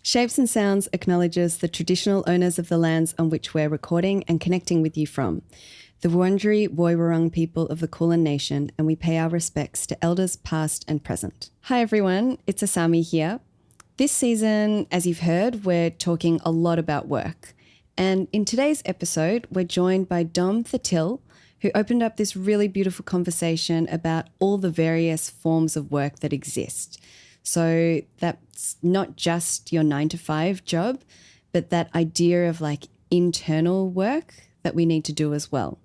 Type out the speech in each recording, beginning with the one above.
Shapes and Sounds acknowledges the traditional owners of the lands on which we're recording and connecting with you from, the Wurundjeri Woiwurrung people of the Kulin Nation, and we pay our respects to elders past and present. Hi everyone, it's Asami here. This season, as you've heard, we're talking a lot about work. And in today's episode, we're joined by Dom Thattil, who opened up this really beautiful conversation about all the various forms of work that exist. So that's not just your 9-to-5 job, but that idea of like internal work that we need to do as well.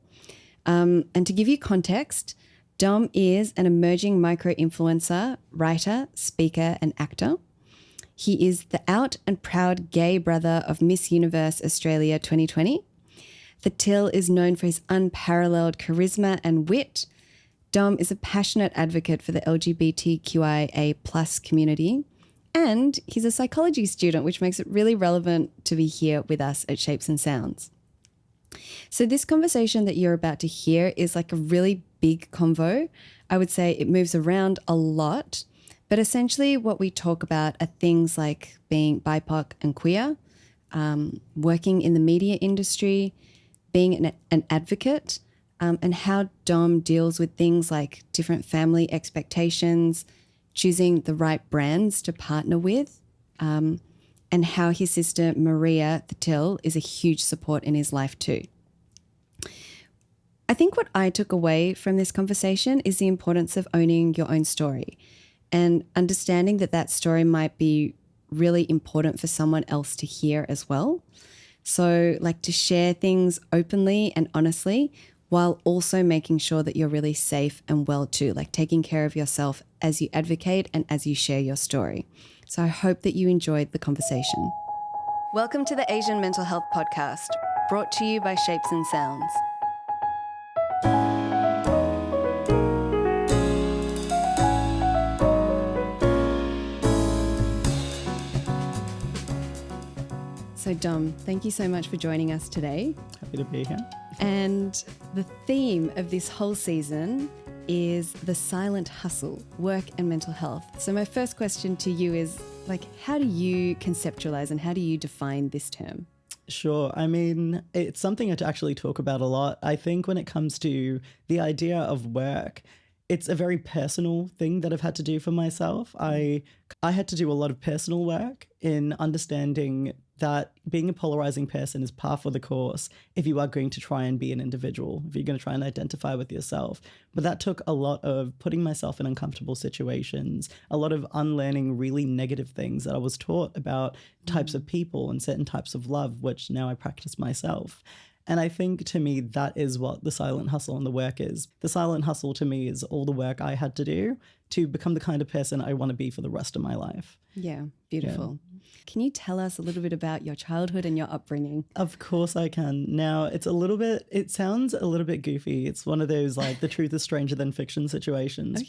And to give you context, Dom is an emerging micro-influencer, writer, speaker, and actor. He is the out and proud gay brother of Miss Universe Australia 2020. Thattil is known for his unparalleled charisma and wit. Dom is a passionate advocate for the LGBTQIA+ community, and he's a psychology student, which makes it really relevant to be here with us at Shapes and Sounds. So this conversation that you're about to hear is like a really big convo. I would say it moves around a lot, but essentially what we talk about are things like being BIPOC and queer, working in the media industry, being an advocate, and how Dom deals with things like different family expectations, choosing the right brands to partner with, and how his sister Maria Thattil is a huge support in his life too. I think what I took away from this conversation is the importance of owning your own story and understanding that that story might be really important for someone else to hear as well. So like to share things openly and honestly while also making sure that you're really safe and well too, like taking care of yourself as you advocate and as you share your story. So I hope that you enjoyed the conversation. Welcome to the Asian Mental Health Podcast, brought to you by Shapes and Sounds. So Dom, thank you so much for joining us today. Happy to be here. And the theme of this whole season is the silent hustle, work and mental health. So my first question to you is like, how do you conceptualize and how do you define this term? Sure. I mean, it's something I actually talk about a lot. I think when it comes to the idea of work, it's a very personal thing that I've had to do for myself. I had to do a lot of personal work in understanding that being a polarizing person is par for the course if you are going to try and be an individual, if you're going to try and identify with yourself. But that took a lot of putting myself in uncomfortable situations, a lot of unlearning really negative things that I was taught about types of people and certain types of love, which now I practice myself. And I think to me, that is what the silent hustle and the work is. The silent hustle to me is all the work I had to do to become the kind of person I want to be for the rest of my life. Yeah, beautiful. Yeah. Can you tell us a little bit about your childhood and your upbringing? Of course I can. Now, it sounds a little bit goofy. It's one of those like the truth is stranger than fiction situations.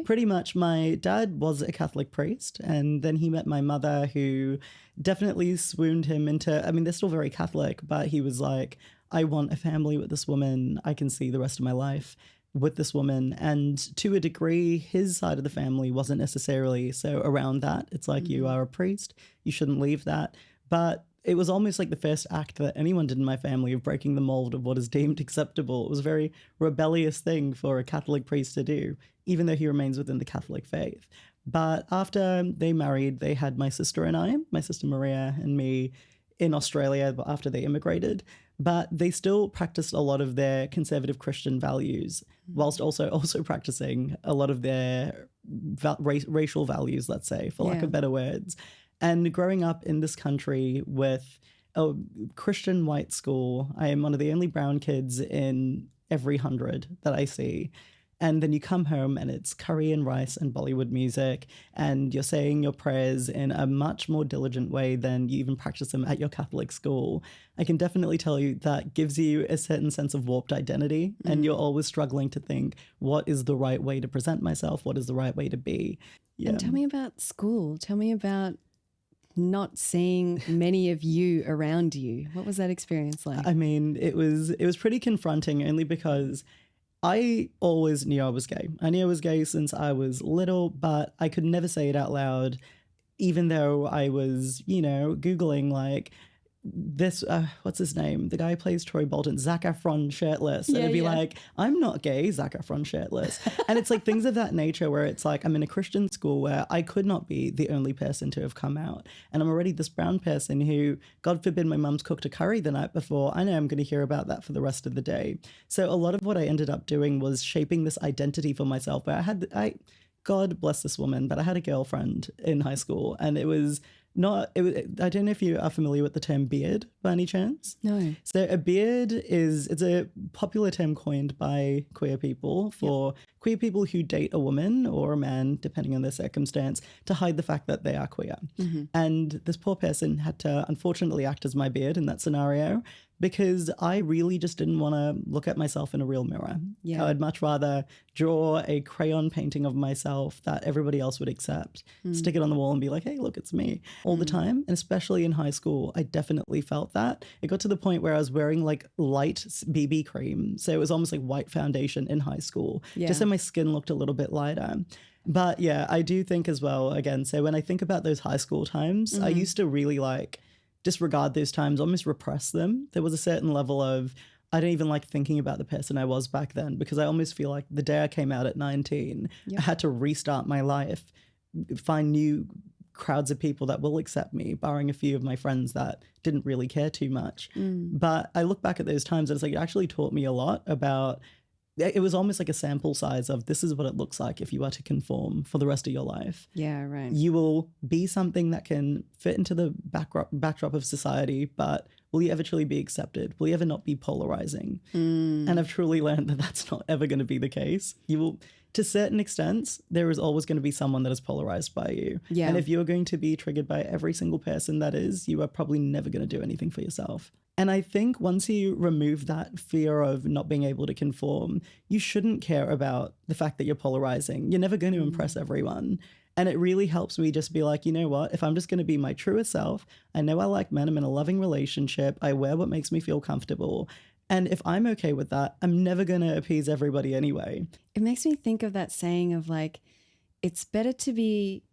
Pretty much my dad was a Catholic priest, and then he met my mother who definitely swooned him into, I mean, they're still very Catholic, but he was like, I want a family with this woman. I can see the rest of my life with this woman. And to a degree, his side of the family wasn't necessarily so around that. It's like, you are a priest, you shouldn't leave that. But it was almost like the first act that anyone did in my family of breaking the mold of what is deemed acceptable. It was a very rebellious thing for a Catholic priest to do, even though he remains within the Catholic faith. But after they married, they had my sister and I, my sister Maria and me, in Australia after they immigrated. But they still practiced a lot of their conservative Christian values, whilst also practicing a lot of their racial values, let's say, for lack of better words. And growing up in this country with a Christian white school, I am one of the only brown kids in every 100 that I see. And then you come home and it's curry and rice and Bollywood music, and you're saying your prayers in a much more diligent way than you even practice them at your Catholic school. I can definitely tell you that gives you a certain sense of warped identity, and you're always struggling to think, what is the right way to present myself? What is the right way to be? Yeah. And tell me about school. Tell me about not seeing many of you around you. What was that experience like? I mean, it was pretty confronting, only because I always knew I was gay. I knew I was gay since I was little, but I could never say it out loud. even though I was, Googling like this, what's his name? The guy who plays Troy Bolton, Zac Efron shirtless. And it'd be like, I'm not gay, Zac Efron shirtless. And it's like things of that nature where it's like, I'm in a Christian school where I could not be the only person to have come out. And I'm already this brown person who, God forbid, my mum's cooked a curry the night before. I know I'm going to hear about that for the rest of the day. So a lot of what I ended up doing was shaping this identity for myself. Where God bless this woman, but I had a girlfriend in high school, and it was I don't know if you are familiar with the term beard by any chance. No. So a beard it's a popular term coined by queer people for queer people who date a woman or a man, depending on their circumstance, to hide the fact that they are queer. Mm-hmm. And this poor person had to unfortunately act as my beard in that scenario, because I really just didn't want to look at myself in a real mirror. Yeah. I'd much rather draw a crayon painting of myself that everybody else would accept, stick it on the wall and be like, hey, look, it's me all the time. And especially in high school, I definitely felt that. It got to the point where I was wearing like light BB cream. So it was almost like white foundation in high school, just so my skin looked a little bit lighter. But yeah, I do think as well, again, so when I think about those high school times, I used to really disregard those times, almost repress them. There was a certain level of, I don't even like thinking about the person I was back then, because I almost feel like the day I came out at 19, I had to restart my life, find new crowds of people that will accept me, barring a few of my friends that didn't really care too much. But I look back at those times and it's like, it actually taught me a lot about, it was almost like a sample size of, this is what it looks like if you are to conform for the rest of your life. Yeah, right. You will be something that can fit into the backdrop of society, but will you ever truly be accepted? Will you ever not be polarizing? And I've truly learned that that's not ever going to be the case. You will, to certain extents, there is always going to be someone that is polarized by you. Yeah. And if you're going to be triggered by every single person that is, you are probably never going to do anything for yourself. And I think once you remove that fear of not being able to conform, you shouldn't care about the fact that you're polarizing. You're never going to impress everyone. And it really helps me just be like, you know what, if I'm just going to be my truest self, I know I like men, I'm in a loving relationship, I wear what makes me feel comfortable. And if I'm okay with that, I'm never going to appease everybody anyway. It makes me think of that saying of like, it's better to be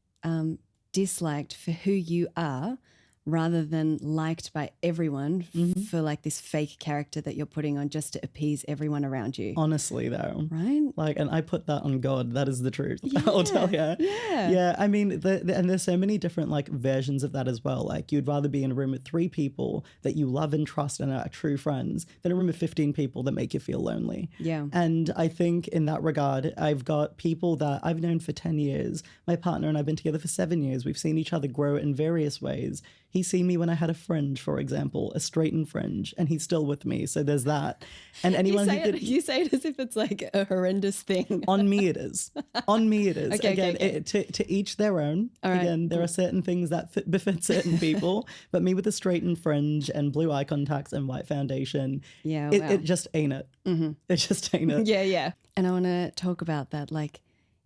disliked for who you are rather than liked by everyone for like this fake character that you're putting on just to appease everyone around you. Honestly though. Right? Like, and I put that on God. That is the truth. Yeah. I'll tell you. Yeah. Yeah. I mean, and there's so many different like versions of that as well. Like you'd rather be in a room with 3 people that you love and trust and are true friends than a room of 15 people that make you feel lonely. Yeah. And I think in that regard, I've got people that I've known for 10 years. My partner and I've been together for 7 years. We've seen each other grow in various ways. He's seen me when I had a fringe, for example, a straightened fringe, and he's still with me. So there's that. And anyone you say it as if it's like a horrendous thing. On me it is. On me it is. Okay, again, to each their own. All right. Again, there are certain things that befit certain people, but me with a straightened fringe and blue eye contacts and white foundation, it just ain't it. Mm-hmm. It just ain't it. Yeah. And I want to talk about that, like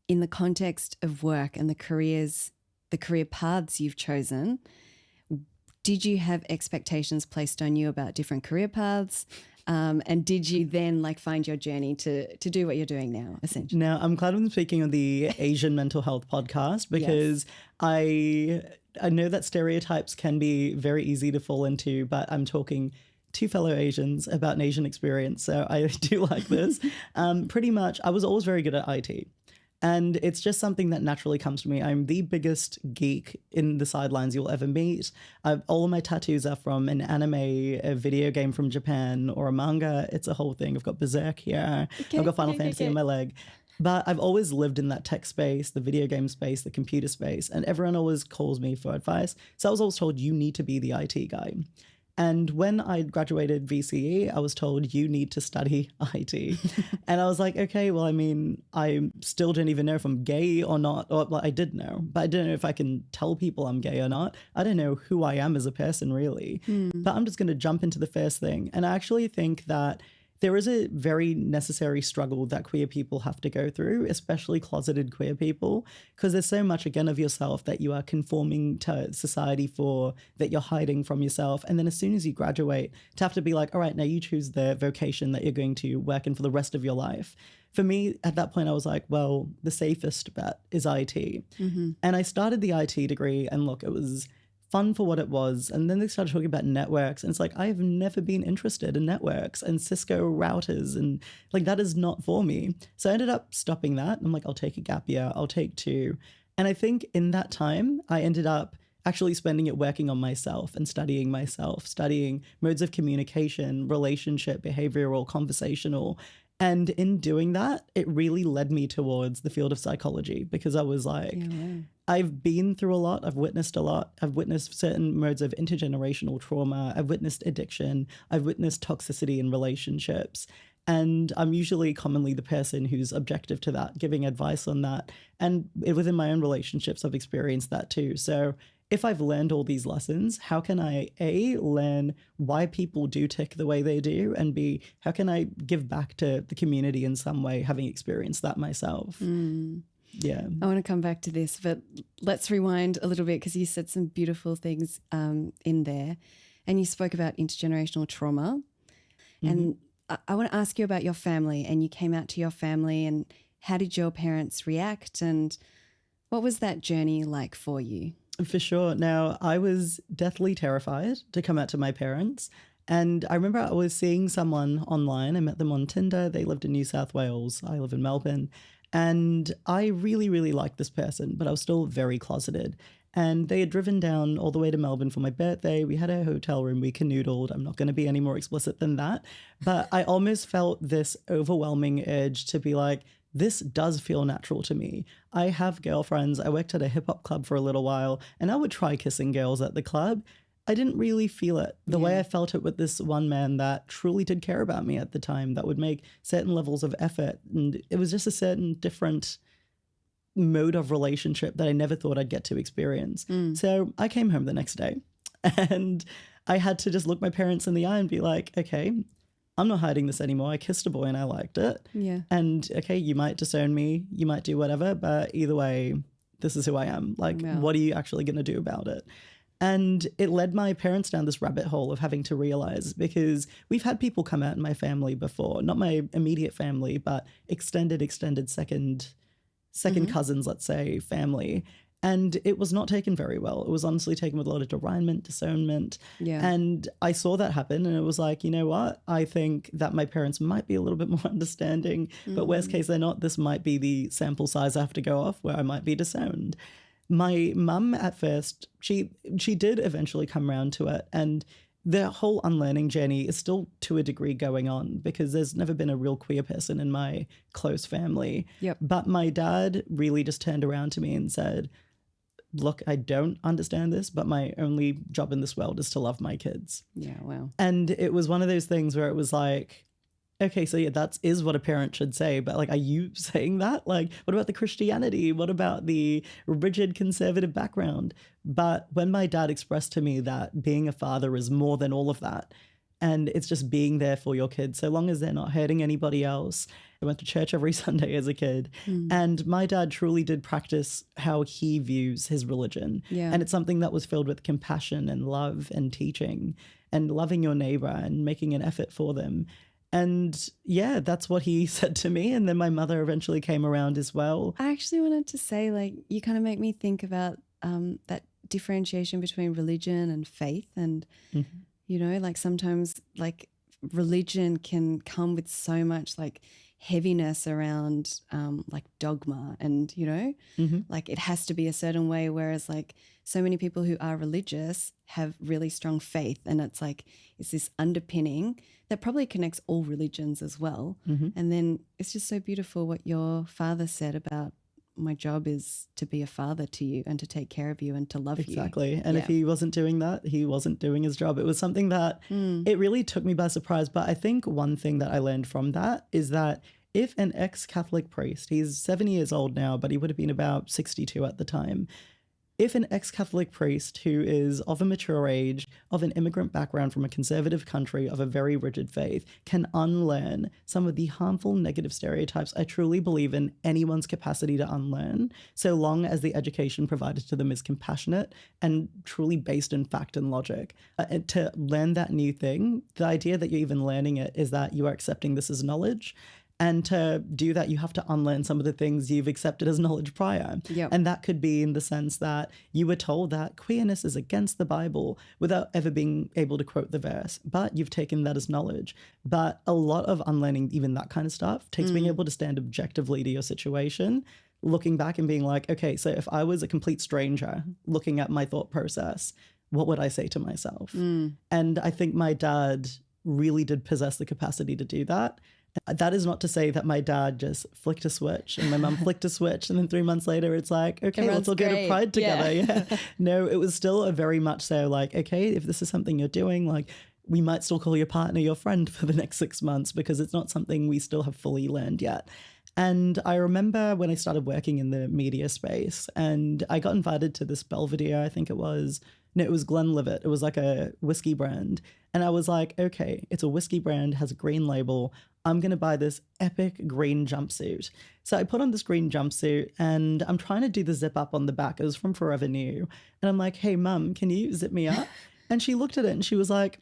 in the context of work and the career paths you've chosen. Did you have expectations placed on you about different career paths? And did you then like find your journey to do what you're doing now, essentially? Now, I'm glad I'm speaking on the Asian mental health podcast because I know that stereotypes can be very easy to fall into, but I'm talking to fellow Asians about an Asian experience. So I do like this. Pretty much, I was always very good at IT. And it's just something that naturally comes to me. I'm the biggest geek in the sidelines you'll ever meet. All of my tattoos are from an anime, a video game from Japan, or a manga. It's a whole thing. I've got Berserk here. Okay, I've got Final Fantasy on my leg. But I've always lived in that tech space, the video game space, the computer space, and everyone always calls me for advice. So I was always told, you need to be the IT guy. And when I graduated VCE, I was told you need to study IT. And I was like, okay, well, I mean, I still don't even know if I'm gay or not. Or well, I did know, but I don't know if I can tell people I'm gay or not. I don't know who I am as a person, really. But I'm just going to jump into the first thing. And I actually think that there is a very necessary struggle that queer people have to go through, especially closeted queer people, because there's so much, again, of yourself that you are conforming to society for, that you're hiding from yourself. And then as soon as you graduate, to have to be like, all right, now you choose the vocation that you're going to work in for the rest of your life. for me at that point, I was like, well, the safest bet is IT. And I started the IT degree, and look, it was fun for what it was. And then they started talking about networks, and it's like, I've never been interested in networks and Cisco routers, and like, that is not for me. So I ended up stopping that. I'm like, I'll take a gap year, I'll take 2. And I think in that time, I ended up actually spending it working on myself and studying myself, studying modes of communication, relationship, behavioral, conversational. And in doing that, it really led me towards the field of psychology, because I was like, I've been through a lot. I've witnessed a lot. I've witnessed certain modes of intergenerational trauma. I've witnessed addiction. I've witnessed toxicity in relationships. And I'm usually commonly the person who's objective to that, giving advice on that. And within my own relationships, I've experienced that too. So if I've learned all these lessons, how can I, A, learn why people do tick the way they do, and B, how can I give back to the community in some way, having experienced that myself? Yeah. I want to come back to this, but let's rewind a little bit, because you said some beautiful things in there, and you spoke about intergenerational trauma. And I want to ask you about your family, and you came out to your family, and how did your parents react, and what was that journey like for you? For sure. Now, I was deathly terrified to come out to my parents. And I remember I was seeing someone online. I met them on Tinder. They lived in New South Wales. I live in Melbourne. And I really, really liked this person, but I was still very closeted. And they had driven down all the way to Melbourne for my birthday. We had a hotel room. We canoodled. I'm not going to be any more explicit than that. But I almost felt this overwhelming urge to be like, this does feel natural to me. I have girlfriends. I worked at a hip hop club for a little while, and I would try kissing girls at the club. I didn't really feel it the way I felt it with this one man that truly did care about me at the time, that would make certain levels of effort. And it was just a certain different mode of relationship that I never thought I'd get to experience. So I came home the next day, and I had to just look my parents in the eye and be like, okay, I'm not hiding this anymore. I kissed a boy and I liked it. Yeah. And okay, you might disown me, you might do whatever, but either way, this is who I am. Like, what are you actually going to do about it? And it led my parents down this rabbit hole of having to realize, because we've had people come out in my family before, not my immediate family, but extended second cousins, let's say, family. And it was not taken very well. It was honestly taken with a lot of derangement, disownment. Yeah. And I saw that happen, and it was like, you know what? I think that my parents might be a little bit more understanding, but worst case they're not. This might be the sample size I have to go off where I might be disowned. My mum at first, she did eventually come around to it. And the whole unlearning journey is still to a degree going on, because there's never been a real queer person in my close family. Yep. But my dad really just turned around to me and said, look, I don't understand this, but my only job in this world is to love my kids. Yeah, wow. And it was one of those things where it was like, okay, so yeah, that is what a parent should say, but like, are you saying that? Like, what about the Christianity? What about the rigid conservative background? But when my dad expressed to me that being a father is more than all of that, and it's just being there for your kids, so long as they're not hurting anybody else. I went to church every Sunday as a kid. And my dad truly did practice how he views his religion. Yeah. And it's something that was filled with compassion and love and teaching and loving your neighbor and making an effort for them. And yeah, that's what he said to me. And then my mother eventually came around as well. I actually wanted to say, like, you kind of make me think about that differentiation between religion and faith. And, you know, like sometimes like religion can come with so much like heaviness around like dogma and, you know, like it has to be a certain way. Whereas like so many people who are religious have really strong faith, and it's like, it's this underpinning that probably connects all religions as well. And then it's just so beautiful what your father said about, my job is to be a father to you and to take care of you and to love you. Exactly. And if he wasn't doing that, he wasn't doing his job. It was something that it really took me by surprise. But I think one thing that I learned from that is that if an ex-Catholic priest, he's 7 years old now, but he would have been about 62 at the time. If an ex-Catholic priest who is of a mature age, of an immigrant background from a conservative country, of a very rigid faith, can unlearn some of the harmful negative stereotypes, I truly believe in anyone's capacity to unlearn, so long as the education provided to them is compassionate and truly based in fact and logic. To learn that new thing, the idea that you're even learning it is that you are accepting this as knowledge. And to do that, you have to unlearn some of the things you've accepted as knowledge prior. Yep. And that could be in the sense that you were told that queerness is against the Bible without ever being able to quote the verse, but you've taken that as knowledge. But a lot of unlearning even that kind of stuff takes being able to stand objectively to your situation, looking back and being like, okay, so if I was a complete stranger looking at my thought process, what would I say to myself? And I think my dad really did possess the capacity to do that. That is not to say that my dad just flicked a switch and my mum flicked a switch and then 3 months later it's like, okay, let's all go to Pride together. Yeah. No, it was still a very much so like, okay, if this is something you're doing, like we might still call your partner your friend for the next 6 months because it's not something we still have fully learned yet. And I remember when I started working in the media space and I got invited to this Belvedere, I think it was Glenlivet. It was like a whiskey brand. And I was like, okay, it's a whiskey brand, has a green label. I'm going to buy this epic green jumpsuit. So I put on this green jumpsuit and I'm trying to do the zip up on the back. It was from Forever New. And I'm like, hey, mum, can you zip me up? And she looked at it and she was like,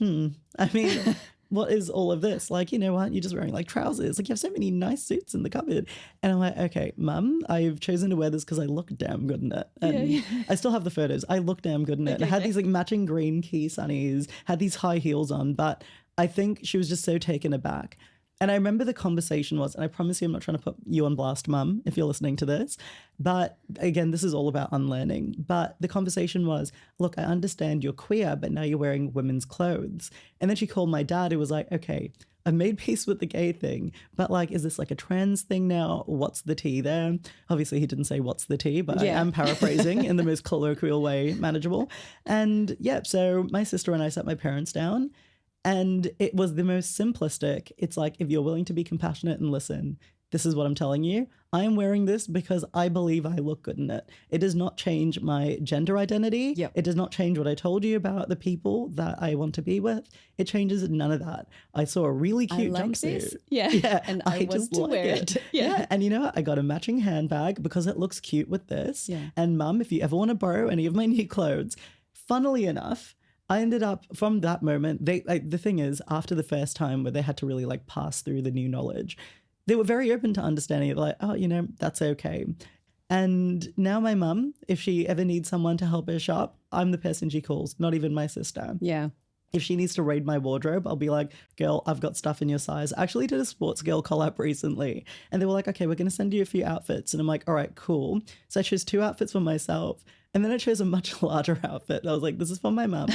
I mean, what is all of this? Like, you know what? You're just wearing like trousers. Like you have so many nice suits in the cupboard. And I'm like, okay, mum, I've chosen to wear this because I look damn good in it. And I still have the photos. I look damn good in it. And I had these like matching green key sunnies, had these high heels on, but I think she was just so taken aback. And I remember the conversation was, and I promise you I'm not trying to put you on blast, mum, if you're listening to this, but again, this is all about unlearning. But the conversation was, look, I understand you're queer, but now you're wearing women's clothes. And then she called my dad, who was like, okay, I've made peace with the gay thing, but like, is this like a trans thing now? What's the tea there? Obviously, he didn't say what's the tea, but I am paraphrasing in the most colloquial way manageable. And yeah, so my sister and I sat my parents down. And it was the most simplistic. It's like, if you're willing to be compassionate and listen, this is what I'm telling you. I am wearing this because I believe I look good in it. It does not change my gender identity. Yep. It does not change what I told you about the people that I want to be with. It changes none of that. I saw a really cute jumpsuit. This. Yeah. And I want to wear it. Yeah. And you know what? I got a matching handbag because it looks cute with this. Yeah. And mum, if you ever want to borrow any of my new clothes, funnily enough, I ended up from that moment, the thing is, after the first time where they had to really like pass through the new knowledge, they were very open to understanding it, like, oh, you know, that's okay. And now my mum, if she ever needs someone to help her shop, I'm the person she calls, not even my sister. Yeah. If she needs to raid my wardrobe, I'll be like, girl, I've got stuff in your size. I actually did a sports girl collab recently. And they were like, okay, we're going to send you a few outfits. And I'm like, all right, cool. So I chose 2 outfits for myself. And then I chose a much larger outfit. I was like, this is for my mum.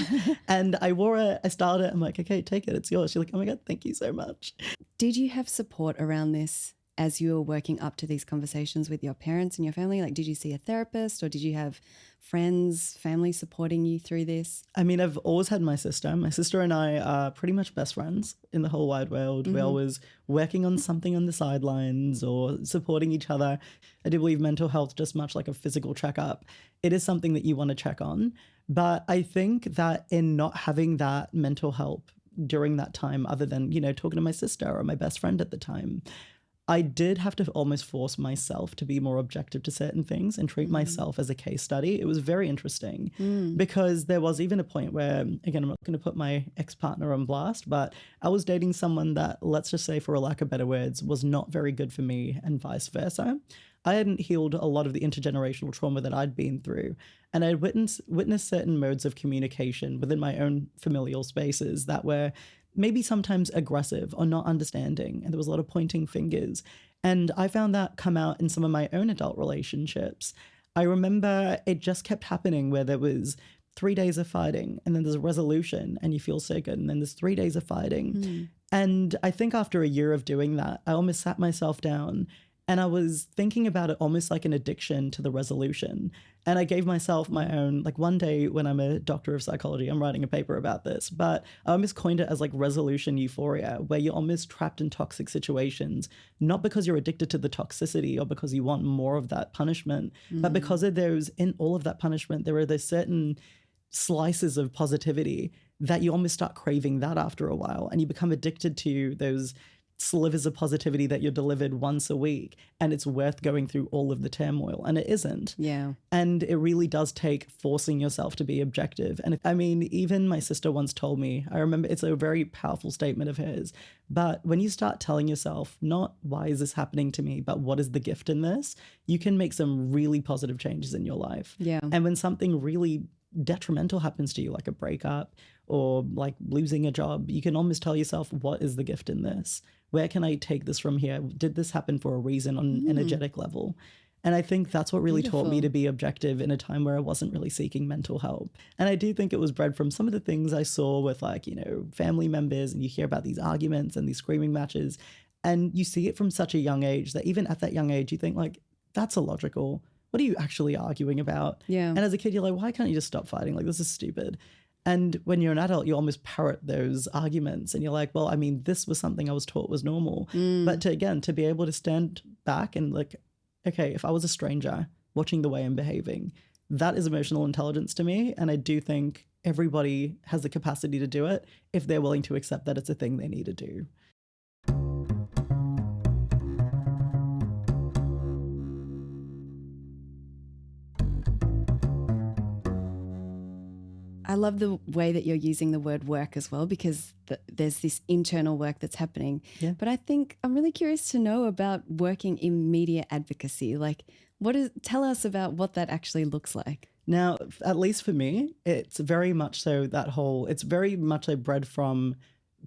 And I wore it, I styled it. I'm like, okay, take it. It's yours. She's like, oh my God, thank you so much. Did you have support around this as you were working up to these conversations with your parents and your family? Like, did you see a therapist or did you have friends, family supporting you through this? I mean, I've always had my sister. My sister and I are pretty much best friends in the whole wide world. We're always working on something on the sidelines or supporting each other. I do believe mental health, just much like a physical checkup, it is something that you want to check on. But I think that in not having that mental help during that time, other than, you know, talking to my sister or my best friend at the time, I did have to almost force myself to be more objective to certain things and treat myself as a case study. It was very interesting because there was even a point where, again, I'm not going to put my ex-partner on blast, but I was dating someone that, let's just say for a lack of better words, was not very good for me and vice versa. I hadn't healed a lot of the intergenerational trauma that I'd been through. And I'd witnessed certain modes of communication within my own familial spaces that were maybe sometimes aggressive or not understanding. And there was a lot of pointing fingers. And I found that come out in some of my own adult relationships. I remember it just kept happening where there was 3 days of fighting and then there's a resolution and you feel so good. And then there's 3 days of fighting. And I think after a year of doing that, I almost sat myself down and I was thinking about it almost like an addiction to the resolution. And I gave myself my own, like one day when I'm a doctor of psychology, I'm writing a paper about this, but I almost coined it as like resolution euphoria, where you're almost trapped in toxic situations, not because you're addicted to the toxicity or because you want more of that punishment, but because of those, in all of that punishment, there are those certain slices of positivity that you almost start craving that after a while. And you become addicted to those slivers of positivity that you're delivered once a week, and it's worth going through all of the turmoil, and it isn't. Yeah. And it really does take forcing yourself to be objective. And I mean, even my sister once told me, I remember, it's a very powerful statement of hers, but when you start telling yourself, not why is this happening to me, but what is the gift in this, you can make some really positive changes in your life. Yeah. And when something really detrimental happens to you, like a breakup or like losing a job, you can almost tell yourself, what is the gift in this? Where can I take this from here? Did this happen for a reason on an energetic level? And I think that's what really taught me to be objective in a time where I wasn't really seeking mental help. And I do think it was bred from some of the things I saw with, like, you know, family members, and you hear about these arguments and these screaming matches, and you see it from such a young age that even at that young age, you think like, that's illogical. What are you actually arguing about? Yeah. And as a kid, you're like, why can't you just stop fighting? Like, this is stupid. And when you're an adult, you almost parrot those arguments, and you're like, well, I mean, this was something I was taught was normal. But to be able to stand back and like, okay, if I was a stranger watching the way I'm behaving, that is emotional intelligence to me. And I do think everybody has the capacity to do it if they're willing to accept that it's a thing they need to do. I love the way that you're using the word work as well, because there's this internal work that's happening. Yeah. But I think I'm really curious to know about working in media advocacy. Like, tell us about what that actually looks like. Now, at least for me, it's very much so it's very much so bred from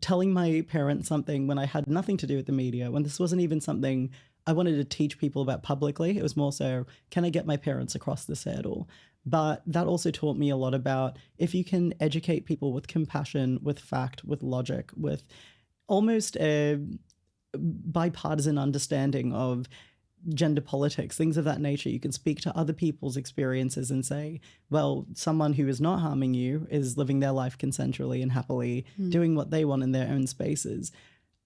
telling my parents something when I had nothing to do with the media, when this wasn't even something I wanted to teach people about publicly. It was more so, can I get my parents across this hurdle? But that also taught me a lot about if you can educate people with compassion, with fact, with logic, with almost a bipartisan understanding of gender politics, things of that nature, you can speak to other people's experiences and say, well, someone who is not harming you is living their life consensually and happily, doing what they want in their own spaces.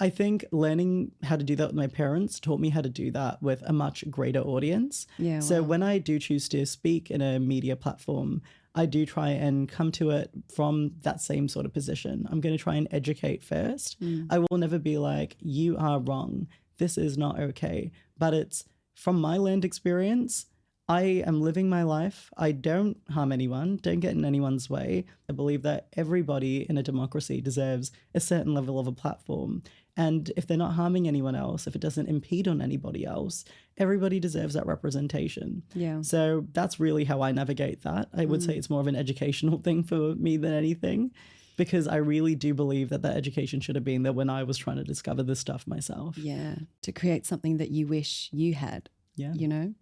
I think learning how to do that with my parents taught me how to do that with a much greater audience. Yeah. So wow. when I do choose to speak in a media platform, I do try and come to it from that same sort of position. I'm going to try and educate first. I will never be like, you are wrong, this is not okay. But it's from my learned experience, I am living my life. I don't harm anyone, don't get in anyone's way. I believe that everybody in a democracy deserves a certain level of a platform. And if they're not harming anyone else, if it doesn't impede on anybody else, everybody deserves that representation. Yeah. So that's really how I navigate that. I would say it's more of an educational thing for me than anything, because I really do believe that education should have been there when I was trying to discover this stuff myself. Yeah. To create something that you wish you had. Yeah. You know?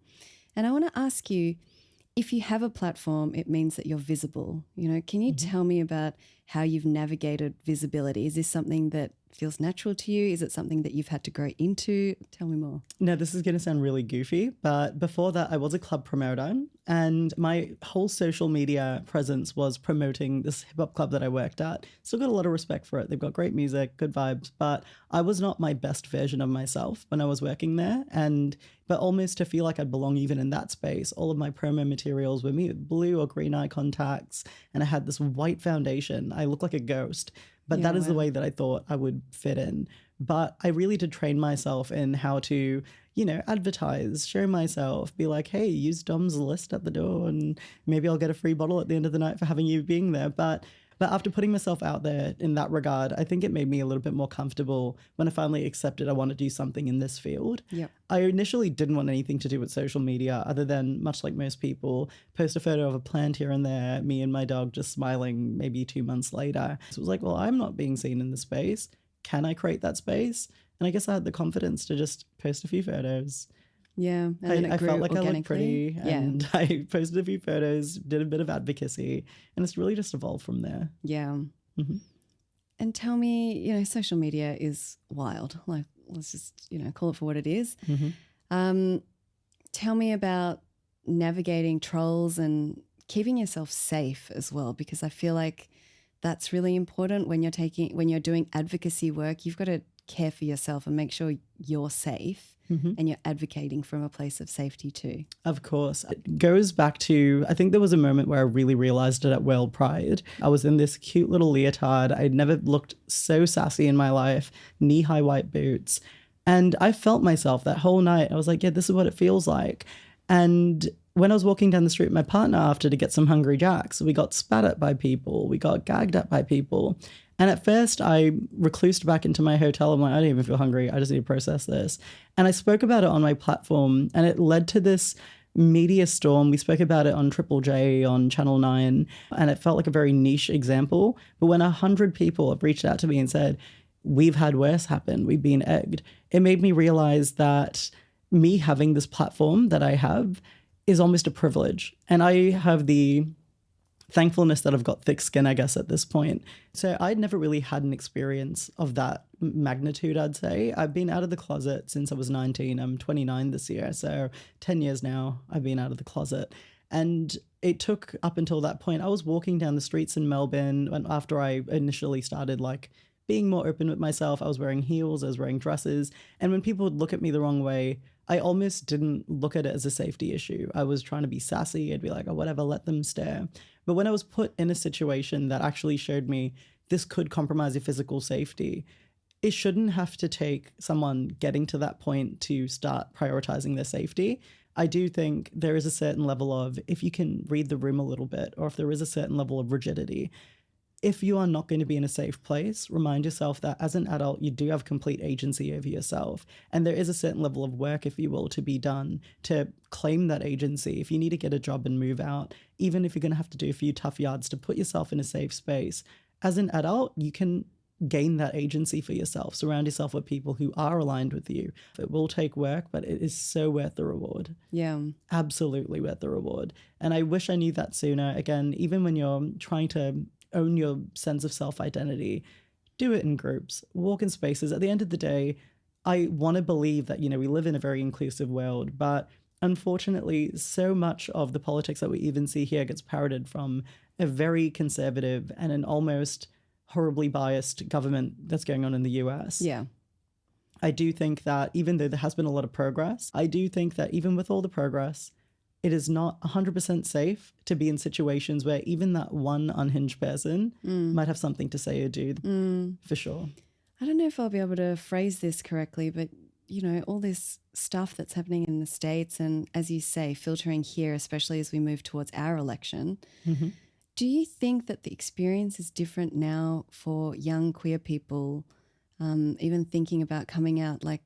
And I want to ask you, if you have a platform, it means that you're visible. You know, can you tell me about how you've navigated visibility? Is this something that feels natural to you? Is it something that you've had to grow into? Tell me more. No, this is going to sound really goofy, but before that, I was a club promoter, and my whole social media presence was promoting this hip hop club that I worked at. Still got a lot of respect for it. They've got great music, good vibes, but I was not my best version of myself when I was working there. But almost to feel like I'd belong even in that space, all of my promo materials were me with blue or green eye contacts, and I had this white foundation. I looked like a ghost. But that is the way that I thought I would fit in. But I really did train myself in how to, you know, advertise, show myself, be like, hey, use Dom's list at the door and maybe I'll get a free bottle at the end of the night for having you being there. But after putting myself out there in that regard, I think it made me a little bit more comfortable when I finally accepted I want to do something in this field. Yep. I initially didn't want anything to do with social media other than, much like most people, post a photo of a plant here and there, me and my dog just smiling maybe 2 months later. So it was like, well, I'm not being seen in the space. Can I create that space? And I guess I had the confidence to just post a few photos. Yeah. And then it I grew felt like I looked organically. pretty, and I posted a few photos, did a bit of advocacy, and it's really just evolved from there. Yeah. Mm-hmm. And tell me, you know, social media is wild. Like, let's just, you know, call it for what it is. Tell me about navigating trolls and keeping yourself safe as well, because I feel like that's really important when you're doing advocacy work. You've got to care for yourself and make sure you're safe. and you're advocating from a place of safety too. Of course. It goes back to, I think there was a moment where I really realized it at World Pride. I was in this cute little leotard. I'd never looked so sassy in my life, knee-high white boots. And I felt myself that whole night. I was like, yeah, this is what it feels like. And when I was walking down the street with my partner after to get some Hungry Jacks, we got spat at by people. We got gagged at by people. And at first I reclused back into my hotel. I'm like, I don't even feel hungry. I just need to process this. And I spoke about it on my platform, and it led to this media storm. We spoke about it on Triple J, on Channel 9, and it felt like a very niche example. But when 100 people have reached out to me and said, we've had worse happen, we've been egged, it made me realize that me having this platform that I have is almost a privilege. And I have the thankfulness that I've got thick skin, I guess, at this point. So I'd never really had an experience of that magnitude, I'd say. I've been out of the closet since I was 19. I'm 29 this year. So 10 years now I've been out of the closet. And it took up until that point. I was walking down the streets in Melbourne when, after I initially started like being more open with myself. I was wearing heels, I was wearing dresses. And when people would look at me the wrong way, I almost didn't look at it as a safety issue. I was trying to be sassy. I'd be like, oh, whatever, let them stare. But when I was put in a situation that actually showed me this could compromise your physical safety, it shouldn't have to take someone getting to that point to start prioritizing their safety. I do think there is a certain level of, if you can read the room a little bit, or if there is a certain level of rigidity, if you are not going to be in a safe place, remind yourself that as an adult, you do have complete agency over yourself. And there is a certain level of work, if you will, to be done to claim that agency. If you need to get a job and move out, even if you're going to have to do a few tough yards to put yourself in a safe space, as an adult, you can gain that agency for yourself. Surround yourself with people who are aligned with you. It will take work, but it is so worth the reward. Yeah. Absolutely worth the reward. And I wish I knew that sooner. Again, even when you're trying to own your sense of self-identity, do it in groups, walk in spaces. At the end of the day, I want to believe that, we live in a very inclusive world, but unfortunately, so much of the politics that we even see here gets parroted from a very conservative and an almost horribly biased government that's going on in the US. Yeah. I do think that even though there has been a lot of progress, I do think that even with all the progress, it is not 100% safe to be in situations where even that one unhinged person might have something to say or do, for sure. I don't know if I'll be able to phrase this correctly, but, all this stuff that's happening in the States and, as you say, filtering here, especially as we move towards our election, do you think that the experience is different now for young queer people, even thinking about coming out? Like,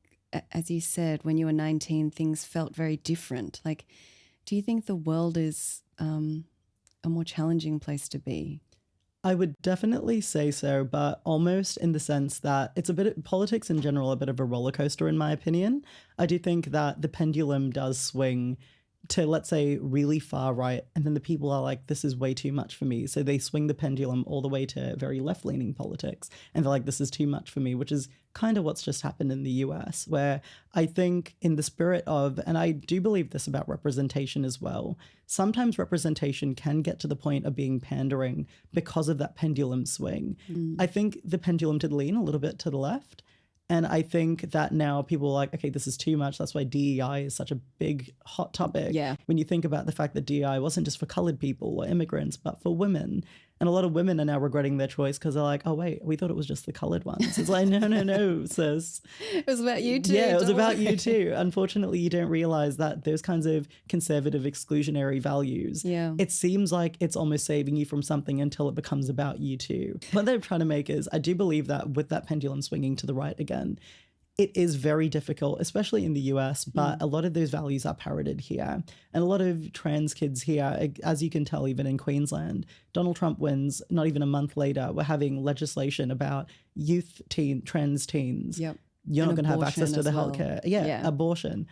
as you said, when you were 19, things felt very different. Like, do you think the world is a more challenging place to be? I would definitely say so, but almost in the sense that it's politics in general, a bit of a roller coaster, in my opinion. I do think that the pendulum does swing to, let's say, really far right, and then the people are like, this is way too much for me. So they swing the pendulum all the way to very left-leaning politics, and they're like, this is too much for me, which is kind of what's just happened in the US, where I think in the spirit of, and I do believe this about representation as well, sometimes representation can get to the point of being pandering because of that pendulum swing. I think the pendulum did lean a little bit to the left. And I think that now people are like, okay, this is too much. That's why DEI is such a big, hot topic. Yeah. When you think about the fact that DEI wasn't just for colored people or immigrants, but for women. And a lot of women are now regretting their choice because they're like, oh, wait, we thought it was just the colored ones. It's like, no, sis. It was about you too. Yeah, it was about you too. Unfortunately, you don't realize that those kinds of conservative exclusionary values, it seems like it's almost saving you from something until it becomes about you too. What they're trying to make is, I do believe that with that pendulum swinging to the right again, it is very difficult, especially in the US, but a lot of those values are parroted here. And a lot of trans kids here, as you can tell, even in Queensland, Donald Trump wins, not even a month later, we're having legislation about trans teens. Yep. You're not going to have access to the well. healthcare. Yeah, abortion.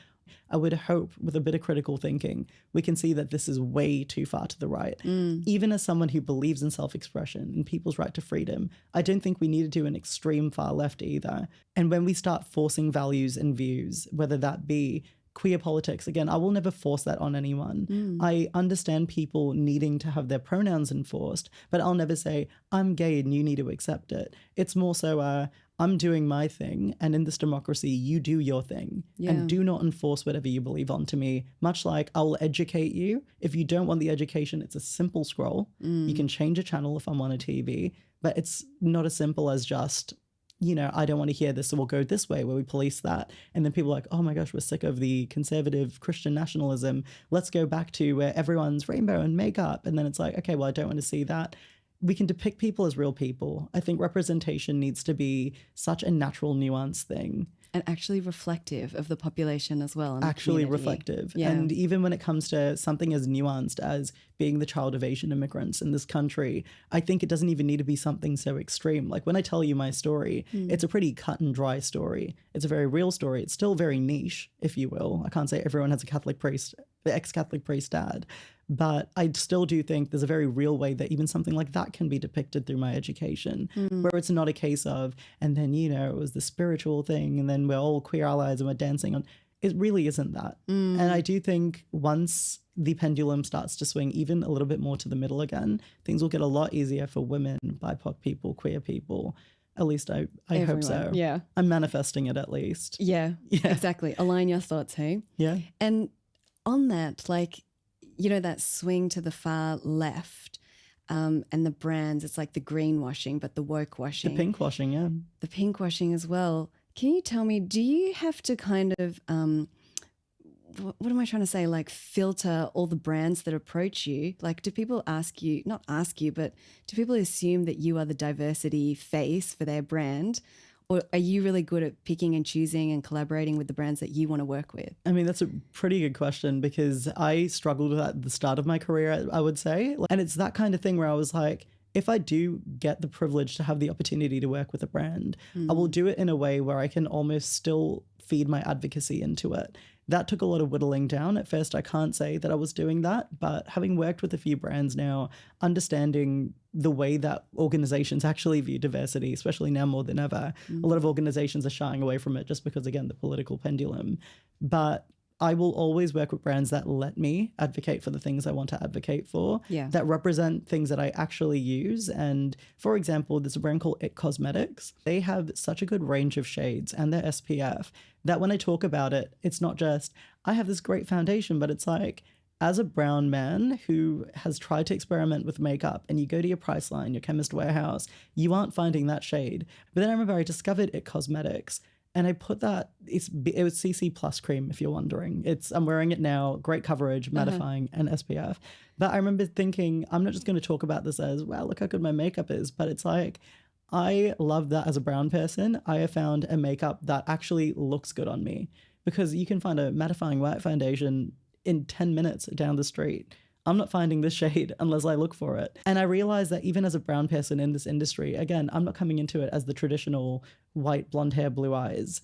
I would hope with a bit of critical thinking, we can see that this is way too far to the right. Even as someone who believes in self-expression and people's right to freedom, I don't think we need to do an extreme far left either. And when we start forcing values and views, whether that be queer politics, again, I will never force that on anyone. I understand people needing to have their pronouns enforced, but I'll never say, I'm gay and you need to accept it. It's more so, I'm doing my thing, and in this democracy, you do your thing. And do not enforce whatever you believe onto me. Much like I'll educate you. If you don't want the education, it's a simple scroll. You can change a channel if I'm on a TV, but it's not as simple as just, you know, I don't want to hear this, so we'll go this way where we police that. And then people are like, oh my gosh, we're sick of the conservative Christian nationalism. Let's go back to where everyone's rainbow and makeup. And then it's like, okay, well, I don't want to see that. We can depict people as real people. I think representation needs to be such a natural, nuanced thing. And actually reflective of the population as well. Actually reflective. Yeah. And even when it comes to something as nuanced as being the child of Asian immigrants in this country, I think it doesn't even need to be something so extreme. Like when I tell you my story, it's a pretty cut and dry story. It's a very real story. It's still very niche, if you will. I can't say everyone has a Catholic priest, the ex-Catholic priest dad. But I still do think there's a very real way that even something like that can be depicted through my education, where it's not a case of, and then, you know, it was the spiritual thing, and then we're all queer allies and we're dancing on. It really isn't that. And I do think once the pendulum starts to swing even a little bit more to the middle again, things will get a lot easier for women, BIPOC people, queer people. At least I hope so. Yeah. I'm manifesting it at least. Yeah, exactly. Align your thoughts, hey? Yeah. And on that, like, you know, that swing to the far left and the brands, it's like the greenwashing, but the woke washing. The pink washing, yeah. The pink washing as well. Can you tell me, do you have to kind of, what am I trying to say, like filter all the brands that approach you? Like, do people ask you, not ask you, but do people assume that you are the diversity face for their brand? Or are you really good at picking and choosing and collaborating with the brands that you want to work with? I mean, that's a pretty good question because I struggled with that at the start of my career, I would say. And it's that kind of thing where I was like, if I do get the privilege to have the opportunity to work with a brand, I will do it in a way where I can almost still feed my advocacy into it. That took a lot of whittling down. At first, I can't say that I was doing that, but having worked with a few brands now, understanding the way that organizations actually view diversity, especially now more than ever, a lot of organizations are shying away from it just because, again, the political pendulum. But I will always work with brands that let me advocate for the things I want to advocate for, that represent things that I actually use. And for example, there's a brand called It Cosmetics. They have such a good range of shades and their SPF that when I talk about it, it's not just, I have this great foundation, but it's like, as a brown man who has tried to experiment with makeup and you go to your Priceline, your Chemist Warehouse, you aren't finding that shade. But then I remember I discovered It Cosmetics. And I put that, it was CC Plus cream, if you're wondering. I'm wearing it now, great coverage, mattifying, and SPF. But I remember thinking, I'm not just going to talk about this as, wow, look how good my makeup is. But it's like, I love that as a brown person. I have found a makeup that actually looks good on me. Because you can find a mattifying white foundation in 10 minutes down the street. I'm not finding this shade unless I look for it. And I realized that even as a brown person in this industry, again, I'm not coming into it as the traditional white, blonde hair, blue eyes.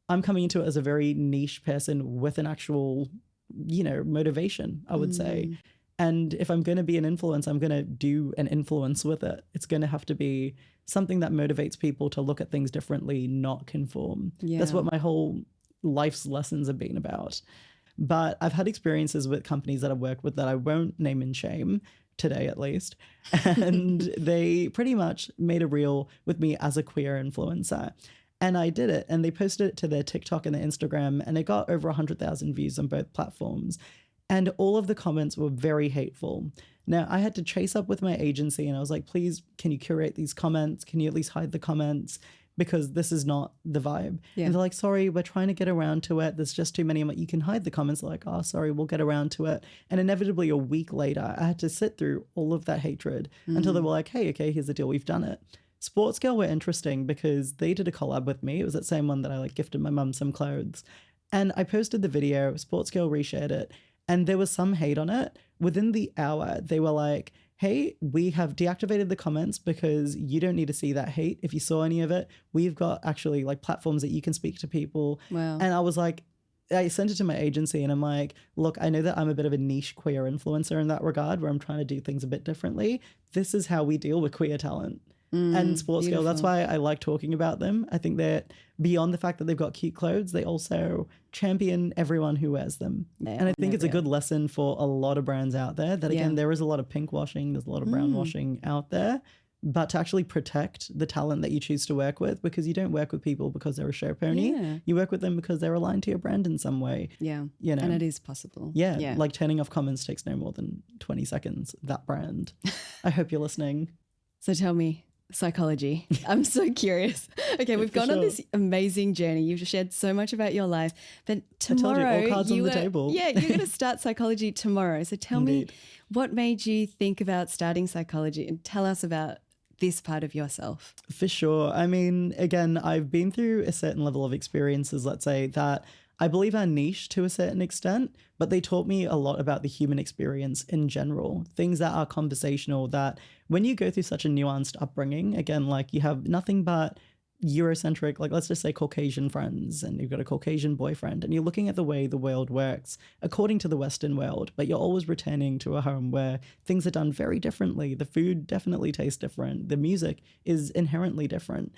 I'm coming into it as a very niche person with an actual, you know, motivation, I would say. And if I'm going to be an influence, I'm going to do an influence with it. It's going to have to be something that motivates people to look at things differently, not conform. That's what my whole life's lessons have been about. But I've had experiences with companies that I've worked with that I won't name and shame, today at least. And they pretty much made a reel with me as a queer influencer. And I did it. And they posted it to their TikTok and their Instagram. And it got over 100,000 views on both platforms. And all of the comments were very hateful. Now, I had to chase up with my agency and I was like, please, can you curate these comments? Can you at least hide the comments? Because this is not the vibe. And they're like, sorry, we're trying to get around to it. There's just too many. I'm like, you can hide the comments. They're like, oh, sorry, we'll get around to it. And inevitably a week later, I had to sit through all of that hatred until they were like, hey, okay, here's the deal. We've done it. Sports Girl were interesting because they did a collab with me. It was that same one that I like gifted my mum some clothes. And I posted the video, Sports Girl reshared it. And there was some hate on it. Within the hour, they were like, hey, we have deactivated the comments because you don't need to see that hate. If you saw any of it, we've got actually like platforms that you can speak to people. Wow. And I was like, I sent it to my agency and I'm like, look, I know that I'm a bit of a niche queer influencer in that regard where I'm trying to do things a bit differently. This is how we deal with queer talent. and sports girl. That's beautiful. why I like talking about them. I think that beyond the fact that they've got cute clothes, they also champion everyone who wears them. And I think it's a good lesson for a lot of brands out there that, again, there is a lot of pink washing, there's a lot of brown washing out there, but to actually protect the talent that you choose to work with, because you don't work with people because they're a show pony. Yeah. You work with them because they're aligned to your brand in some way. Yeah. You know? And it is possible. Yeah. Like turning off comments takes no more than 20 seconds. That brand. I hope you're listening. So tell me, psychology. I'm so curious. Okay, we've gone on this amazing journey. You've shared so much about your life, but tomorrow, I told you, all cards on the table. Yeah, you're going to start psychology tomorrow. So tell me, what made you think about starting psychology, and tell us about this part of yourself? For sure. I mean, again, I've been through a certain level of experiences, let's say, that I believe are niche to a certain extent, but they taught me a lot about the human experience in general, things that are conversational, that when you go through such a nuanced upbringing, again, like you have nothing but Eurocentric, like let's just say Caucasian friends, and you've got a Caucasian boyfriend, and you're looking at the way the world works according to the Western world, but you're always returning to a home where things are done very differently. The food definitely tastes different. The music is inherently different.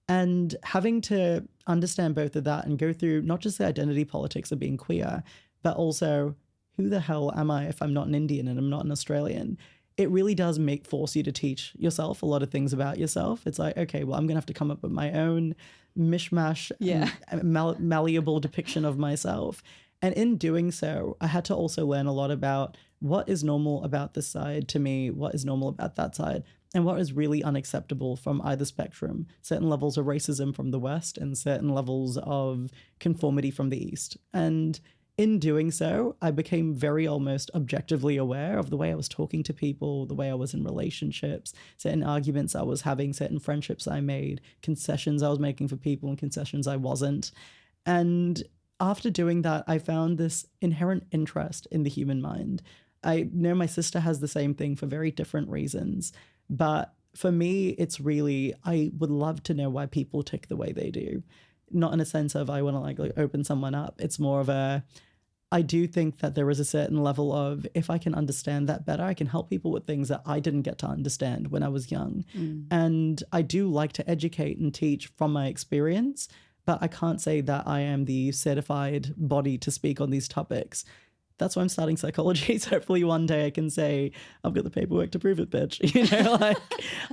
And having to understand both of that and go through not just the identity politics of being queer, but also who the hell am I if I'm not an Indian and I'm not an Australian? It really does force you to teach yourself a lot of things about yourself. It's like, okay, well, I'm going to have to come up with my own mishmash, malleable depiction of myself. And in doing so, I had to also learn a lot about what is normal about this side to me, what is normal about that side, and what is really unacceptable from either spectrum. Certain levels of racism from the West and certain levels of conformity from the East. And in doing so, I became very almost objectively aware of the way I was talking to people, the way I was in relationships, certain arguments I was having, certain friendships I made, concessions I was making for people and concessions I wasn't. And after doing that, I found this inherent interest in the human mind. I know my sister has the same thing for very different reasons, but for me, it's really, I would love to know why people tick the way they do. Not in a sense of I want to like open someone up. It's more of I do think that there is a certain level of, if I can understand that better, I can help people with things that I didn't get to understand when I was young. And I do like to educate and teach from my experience, but I can't say that I am the certified body to speak on these topics. That's why I'm starting psychology. So hopefully one day I can say, I've got the paperwork to prove it, bitch. You know, like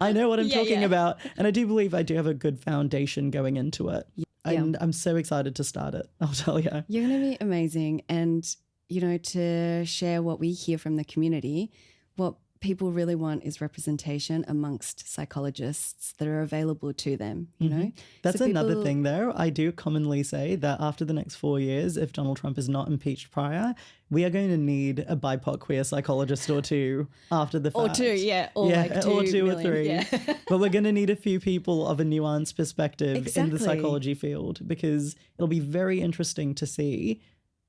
I know what I'm talking about. And I do believe I do have a good foundation going into it. And I'm so excited to start it, I'll tell you. You're going to be amazing. And, you know, to share what we hear from the community, what people really want is representation amongst psychologists that are available to them, you know? That's so another thing, though. I do commonly say that after the next 4 years, if Donald Trump is not impeached prior, we are going to need a BIPOC queer psychologist or two after the fact. Or two, yeah. Or like 2 or 2 million, or 3. Yeah. But we're going to need a few people of a nuanced perspective in the psychology field, because it'll be very interesting to see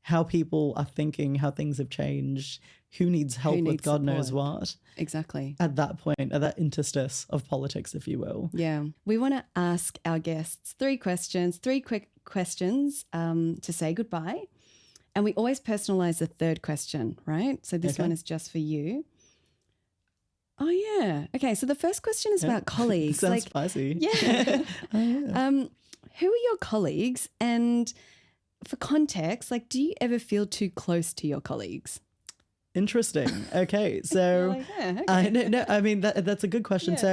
how people are thinking, how things have changed, who needs help with God support. knows what. Exactly. At that point, at that interstice of politics, if you will. Yeah. We want to ask our guests 3 questions, 3 quick questions to say goodbye. And we always personalize the 3rd question, right? So this one is just for you. Oh, yeah. Okay. So the first question is about colleagues. Sounds spicy. Yeah. Oh, yeah. Who are your colleagues? And for context, like, do you ever feel too close to your colleagues? Interesting. Okay, so I mean that's a good question. So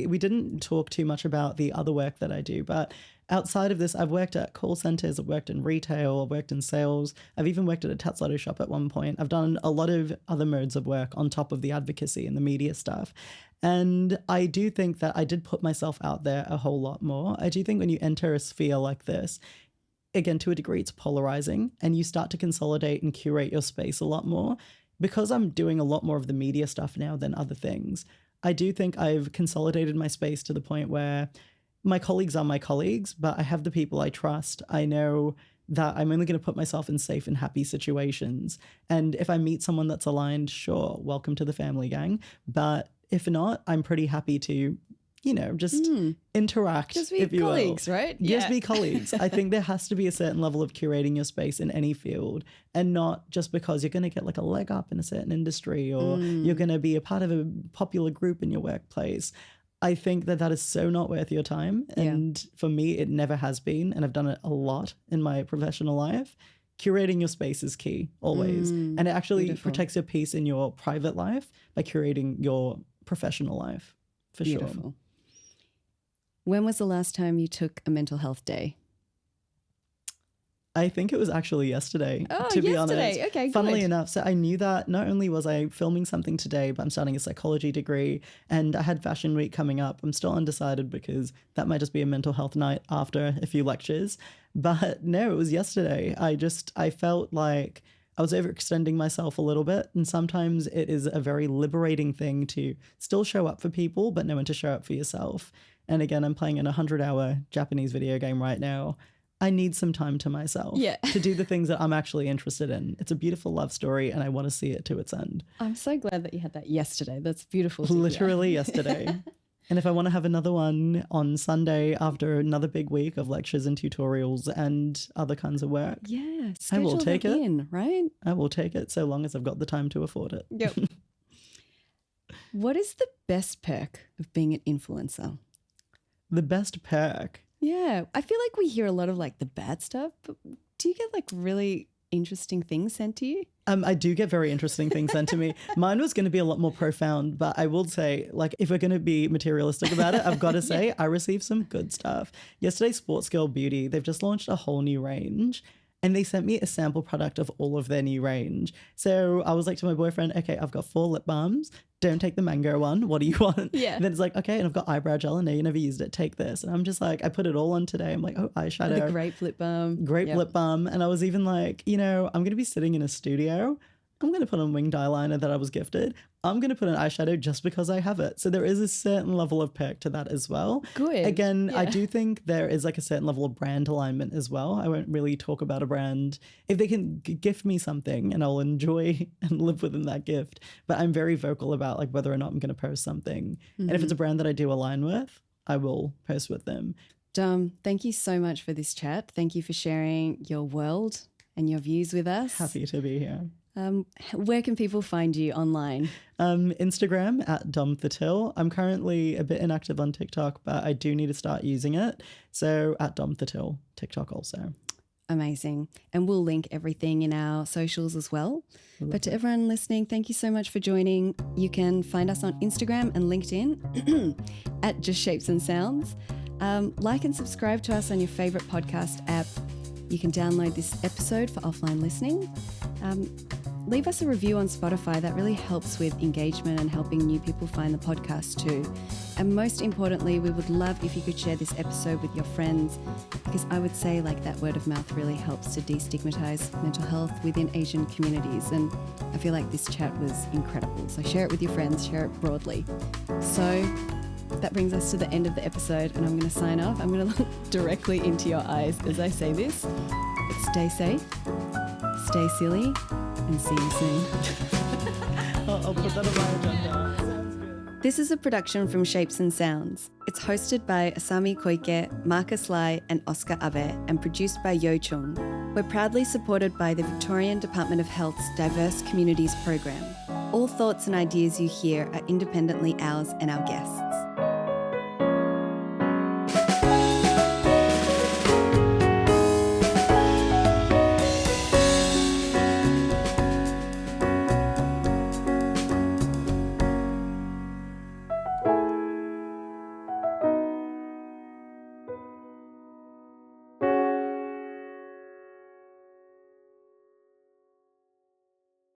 we didn't talk too much about the other work that I do, but outside of this, I've worked at call centers, I've worked in retail, I've worked in sales, I've even worked at a Thattil shop at one point. I've done a lot of other modes of work on top of the advocacy and the media stuff. And I do think that I did put myself out there a whole lot more. I do think when you enter a sphere like this, again, to a degree, it's polarizing, and you start to consolidate and curate your space a lot more. Because I'm doing a lot more of the media stuff now than other things, I do think I've consolidated my space to the point where my colleagues are my colleagues, but I have the people I trust. I know that I'm only going to put myself in safe and happy situations. And if I meet someone that's aligned, sure, welcome to the family gang. But if not, I'm pretty happy to, you know, just interact. Just be colleagues, right? Just be colleagues. I think there has to be a certain level of curating your space in any field, and not just because you're going to get like a leg up in a certain industry or you're going to be a part of a popular group in your workplace. I think that is so not worth your time. And for me, it never has been. And I've done it a lot in my professional life. Curating your space is key always. And it actually protects your peace in your private life by curating your professional life, for sure. When was the last time you took a mental health day? I think it was actually yesterday, to be honest. Okay, Funnily good. enough, so I knew that not only was I filming something today, but I'm starting a psychology degree and I had Fashion Week coming up. I'm still undecided because that might just be a mental health night after a few lectures. But no, it was yesterday. I felt like I was overextending myself a little bit. And sometimes it is a very liberating thing to still show up for people, but know when to show up for yourself. And again, I'm playing an 100-hour Japanese video game right now. I need some time to myself to do the things that I'm actually interested in. It's a beautiful love story and I want to see it to its end. I'm so glad that you had that yesterday. That's beautiful. Literally yesterday. And if I want to have another one on Sunday after another big week of lectures and tutorials and other kinds of work, I will take it. Right? I will take it so long as I've got the time to afford it. Yep. What is the best perk of being an influencer? The best perk? Yeah, I feel like we hear a lot of like the bad stuff, but do you get like really interesting things sent to you? I do get very interesting things sent to me. Mine was going to be a lot more profound, but I will say, like, if we're going to be materialistic about it, I've got to say I received some good stuff. Yesterday, Sports Girl Beauty, they've just launched a whole new range. And they sent me a sample product of all of their new range. So I was like to my boyfriend, okay, I've got 4 lip balms. Don't take the mango one. What do you want? Yeah. And then it's like, okay, and I've got eyebrow gel. And no, you never used it. Take this. And I'm just like, I put it all on today. I'm like, oh, eyeshadow. The grape lip balm. Grape lip balm. And I was even like, you know, I'm going to be sitting in a studio. I'm going to put on winged eyeliner that I was gifted. I'm going to put an eyeshadow just because I have it. So there is a certain level of perk to that as well. Good. Again, I do think there is like a certain level of brand alignment as well. I won't really talk about a brand. If they can gift me something and I'll enjoy and live within that gift. But I'm very vocal about like whether or not I'm going to post something. And if it's a brand that I do align with, I will post with them. Dom, thank you so much for this chat. Thank you for sharing your world and your views with us. Happy to be here. Where can people find you online? Instagram at Thattil. I'm currently a bit inactive on TikTok, but I do need to start using it. So at Thattil, TikTok also. Amazing. And we'll link everything in our socials as well. But to everyone listening, thank you so much for joining. You can find us on Instagram and LinkedIn at Just Shapes and Sounds. Like and subscribe to us on your favorite podcast app. You can download this episode for offline listening. Leave us a review on Spotify. That really helps with engagement and helping new people find the podcast too. And most importantly, we would love if you could share this episode with your friends, because I would say like that word of mouth really helps to destigmatize mental health within Asian communities. And I feel like this chat was incredible. So share it with your friends, share it broadly. So that brings us to the end of the episode, and I'm going to sign off. I'm going to look directly into your eyes as I say this. But stay safe, stay silly, and see you soon. I'll put that on my agenda. Sounds good. This is a production from Shapes and Sounds. It's hosted by Asami Koike, Marcus Lai, and Oscar Abe, and produced by Yo Chung. We're proudly supported by the Victorian Department of Health's Diverse Communities program. All thoughts and ideas you hear are independently ours and our guests.